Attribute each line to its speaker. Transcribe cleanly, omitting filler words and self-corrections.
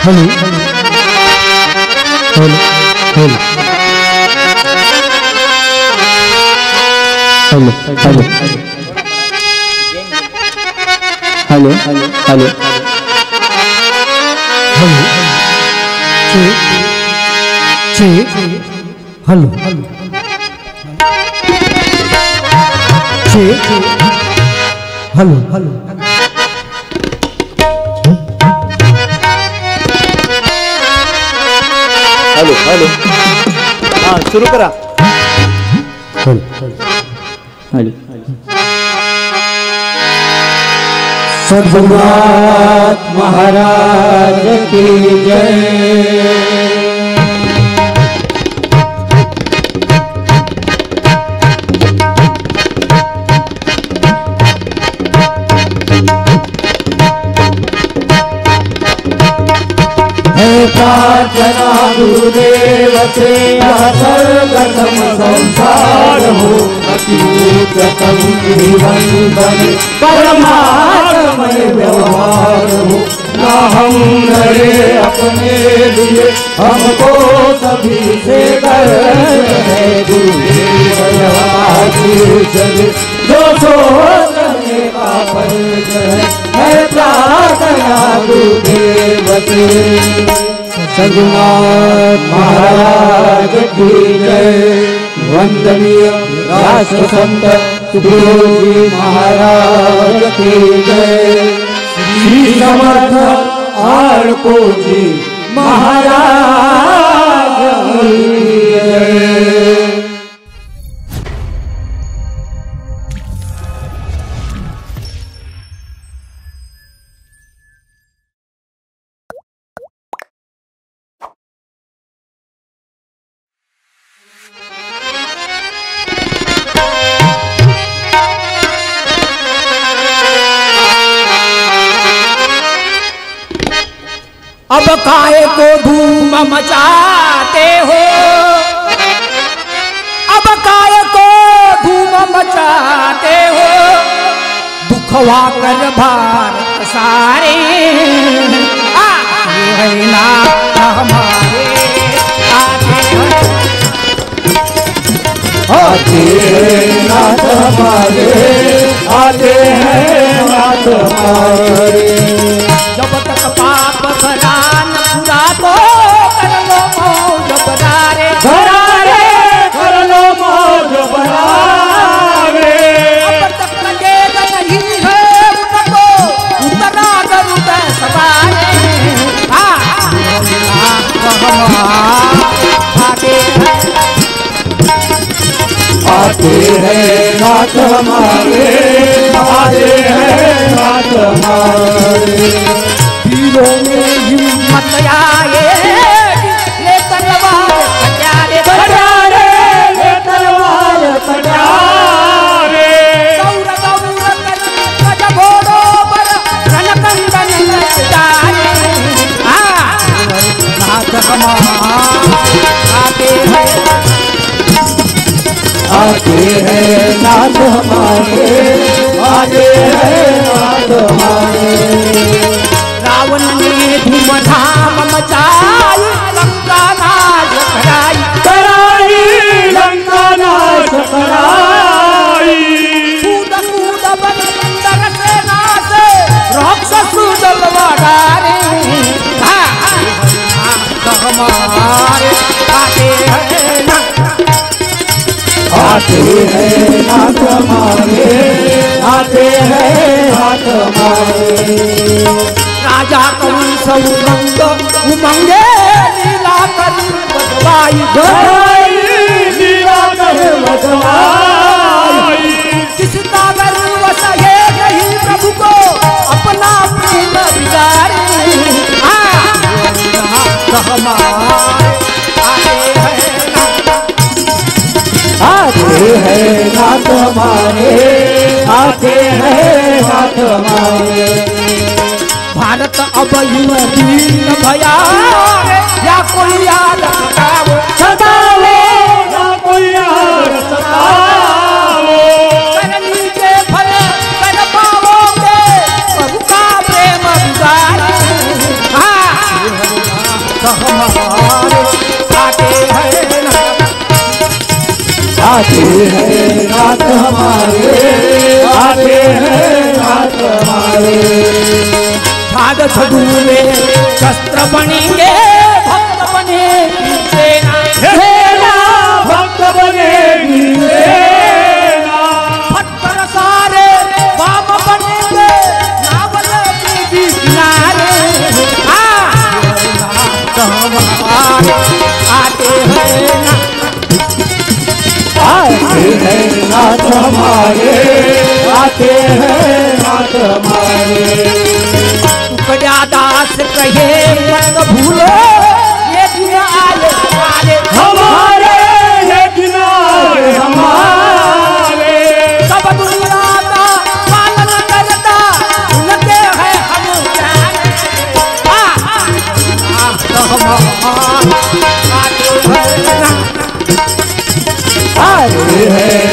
Speaker 1: Hello hello hello hello hello hello hello hello hello hello hello hello
Speaker 2: hello hello हाँ शुरू करा
Speaker 1: hello
Speaker 3: सद्गुरुनाथ महाराज की जय। प्रार्थना गुरुदेव से सर्वप्रथम संसार हो अतिप्रथम वंदन परमात्मय व्यवहार हो। ना हम डरे अपने लिए हमको सभी से गर्व है। गुरुदेव चले जो सोचने का फर्ज है प्रार्थना गुरुदेव से। सद्गुरुनाथ महाराज की जय। वंदनीय राष्ट्र संत सुखदेव जी महाराज की जय। श्री समर्थ आड़को जी महाराज की जय।
Speaker 4: अब काहे को धूम मचाते हो, अब काहे को धूम मचाते हो। दुखवा कर भारत सारे आते हैं नाथ हमारे,
Speaker 3: आते हैं नाथ हमारे, आते हैं नाथ हमारे।
Speaker 4: जब तक पाप भरा न पूरा तो कर लो मौज बरारे,
Speaker 3: बरारे कर लो मौज बरारे।
Speaker 4: अब तक लगेगा नहीं है उनको उतना गरुड़ सवारे।
Speaker 3: आते हैं नाथ हमारे, आते हैं नाथ हमारे।
Speaker 4: वीरों में हिम्मत आए ले तलवार कटारे,
Speaker 3: कटारे ले तलवार कटारे।
Speaker 4: गौर गौर कर घोड़ों पर रणकंदन नचारे। नाथ हमारे आते हैं,
Speaker 3: आते हैं नाथ हमारे, आते हैं नाथ हमारे।
Speaker 4: रावण ने धूमधाम मचाई लंका नाश कराई,
Speaker 3: कराई लंका नाश कराई।
Speaker 4: कूद कूद बंदर सेना से राक्षस जलवा डारे। हमारे आते हैं
Speaker 3: आते हैं नाथ हमारे, आते हैं नाथ हमारे।
Speaker 4: राजा कंस उमंग उमंगे लीला कर बदवाई,
Speaker 3: बदवाई लीला कर बदवाई।
Speaker 4: किस नागर वसहे नहीं प्रभु को अपना प्रेम बिगाड़े। हमारे
Speaker 3: आते हैं नाथ हमारे, आते हैं नाथ हमारे।
Speaker 4: भारत अब दीन भया या कोई याद सतावे,
Speaker 3: सतावे या कोई याद सतावे।
Speaker 4: करनी के फल कर पाओगे प्रभु का प्रेम बिगाड़े।
Speaker 3: आते हैं नाथ हमारे, आते हैं नाथ हमारे।
Speaker 4: भाग छदुए शस्त्र बनेंगे, भक्त बनेगी सेना,
Speaker 3: सेना भक्त बनेगी सेना।
Speaker 4: पत्थर सारे बाम बनेंगे, नावल की किनारे। आते हैं
Speaker 3: नाथ हमारे, आते हैं नाथ हमारे।
Speaker 4: टुकड़ा दास कहे मत भूलो, ये दिन आए हमारे,
Speaker 3: हमारे ये दिन आए हमारे।
Speaker 4: सब दुनिया का पालन करता, उनके हैं हम जाने।
Speaker 3: आते हैं